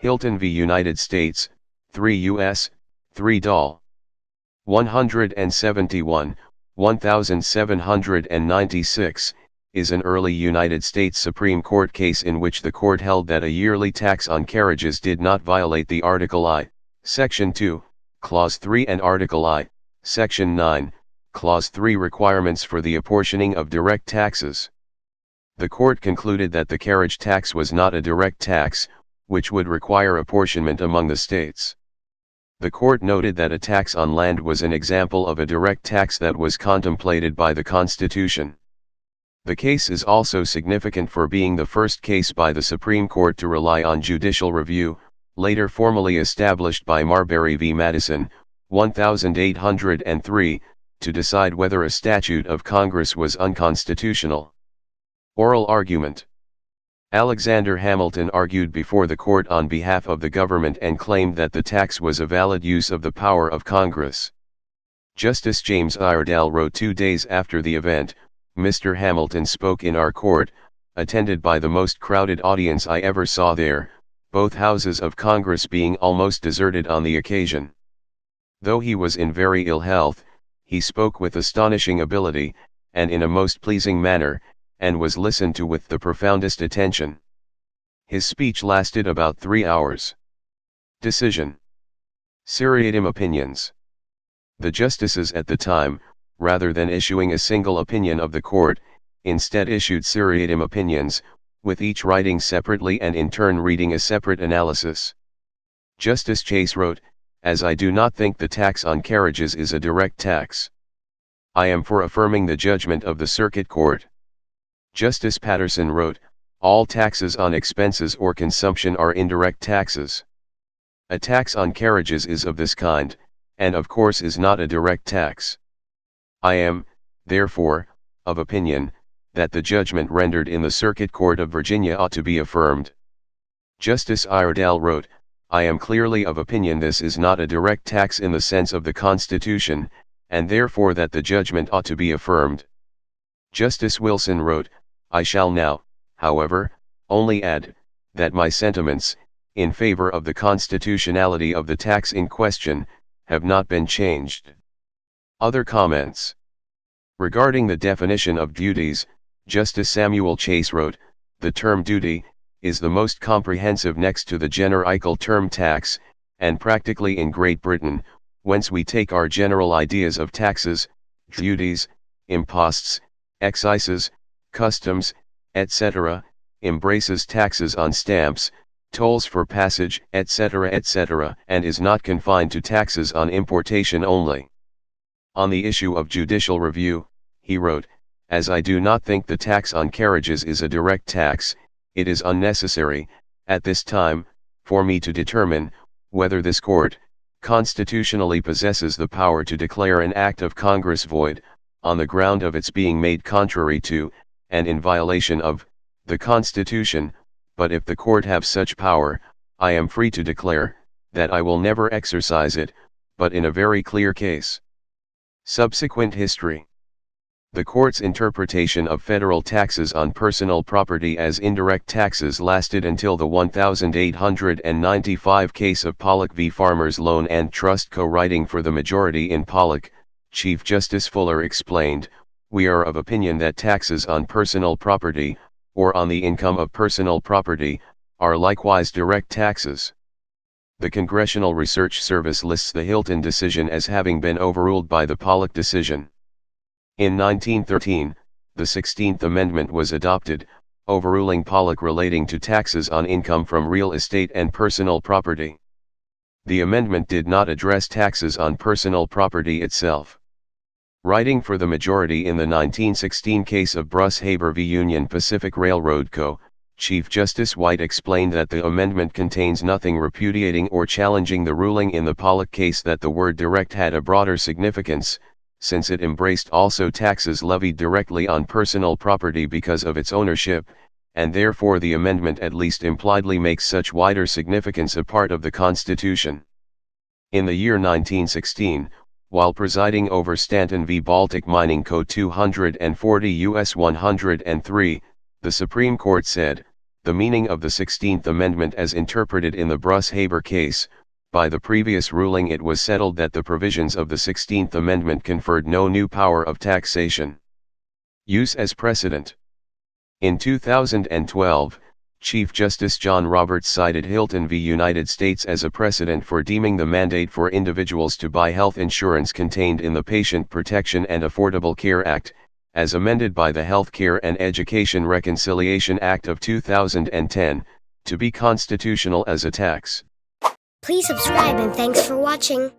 Hylton v. United States, 3 U.S., 3 Dall. 171, 1796, is an early United States Supreme Court case in which the court held that a yearly tax on carriages did not violate the Article I, Section 2, Clause 3 and Article I, Section 9, Clause 3 requirements for the apportioning of direct taxes. The court concluded that the carriage tax was not a direct tax, which would require apportionment among the states. The court noted that a tax on land was an example of a direct tax that was contemplated by the Constitution. The case is also significant for being the first case by the Supreme Court to rely on judicial review, later formally established by Marbury v. Madison, 1803, to decide whether a statute of Congress was unconstitutional. Oral argument. Alexander Hamilton argued before the court on behalf of the government and claimed that the tax was a valid use of the power of Congress. Justice James Dall wrote 2 days after the event, "Mr. Hamilton spoke in our court, attended by the most crowded audience I ever saw there, both houses of Congress being almost deserted on the occasion. Though he was in very ill health, he spoke with astonishing ability, and in a most pleasing manner, and was listened to with the profoundest attention. His speech lasted about 3 hours. Decision. Seriatim opinions. The justices at the time, rather than issuing a single opinion of the court, instead issued seriatim opinions, with each writing separately and in turn reading a separate analysis. Justice Chase wrote, "As I do not think the tax on carriages is a direct tax, I am for affirming the judgment of the Circuit Court." Justice Patterson wrote, "All taxes on expenses or consumption are indirect taxes. A tax on carriages is of this kind, and of course is not a direct tax. I am, therefore, of opinion, that the judgment rendered in the Circuit Court of Virginia ought to be affirmed." Justice Dall wrote, "I am clearly of opinion this is not a direct tax in the sense of the Constitution, and therefore that the judgment ought to be affirmed." Justice Wilson wrote, "I shall now, however, only add, that my sentiments, in favor of the constitutionality of the tax in question, have not been changed." Other comments. Regarding the definition of duties, Justice Samuel Chase wrote, "The term duty is the most comprehensive next to the generical term tax, and practically in Great Britain, whence we take our general ideas of taxes, duties, imposts, excises, customs, etc., embraces taxes on stamps, tolls for passage, etc., and is not confined to taxes on importation only." On the issue of judicial review, he wrote, "As I do not think the tax on carriages is a direct tax, it is unnecessary, at this time, for me to determine, whether this court, constitutionally possesses the power to declare an act of Congress void, on the ground of its being made contrary to, and in violation of, the Constitution, but if the court have such power, I am free to declare, that I will never exercise it, but in a very clear case." Subsequent history. The court's interpretation of federal taxes on personal property as indirect taxes lasted until the 1895 case of Pollock v. Farmers Loan and Trust. Co-writing for the majority in Pollock, Chief Justice Fuller explained, "We are of opinion that taxes on personal property, or on the income of personal property, are likewise direct taxes." The Congressional Research Service lists the Hylton decision as having been overruled by the Pollock decision. In 1913, the 16th Amendment was adopted, overruling Pollock relating to taxes on income from real estate and personal property. The amendment did not address taxes on personal property itself. Writing for the majority in the 1916 case of Bruce-Haber v. Union Pacific Railroad Co., Chief Justice White explained that the amendment contains nothing repudiating or challenging the ruling in the Pollock case that the word direct had a broader significance, since it embraced also taxes levied directly on personal property because of its ownership, and therefore the amendment at least impliedly makes such wider significance a part of the Constitution. In the year 1916, while presiding over Stanton v. Baltic Mining Co. 240 U.S. 103, the Supreme Court said, the meaning of the 16th Amendment as interpreted in the Bruce-Haber case. By the previous ruling it was settled that the provisions of the 16th Amendment conferred no new power of taxation. Use as precedent. In 2012, Chief Justice John Roberts cited Hylton v. United States as a precedent for deeming the mandate for individuals to buy health insurance contained in the Patient Protection and Affordable Care Act, as amended by the Health Care and Education Reconciliation Act of 2010, to be constitutional as a tax. Please subscribe and thanks for watching.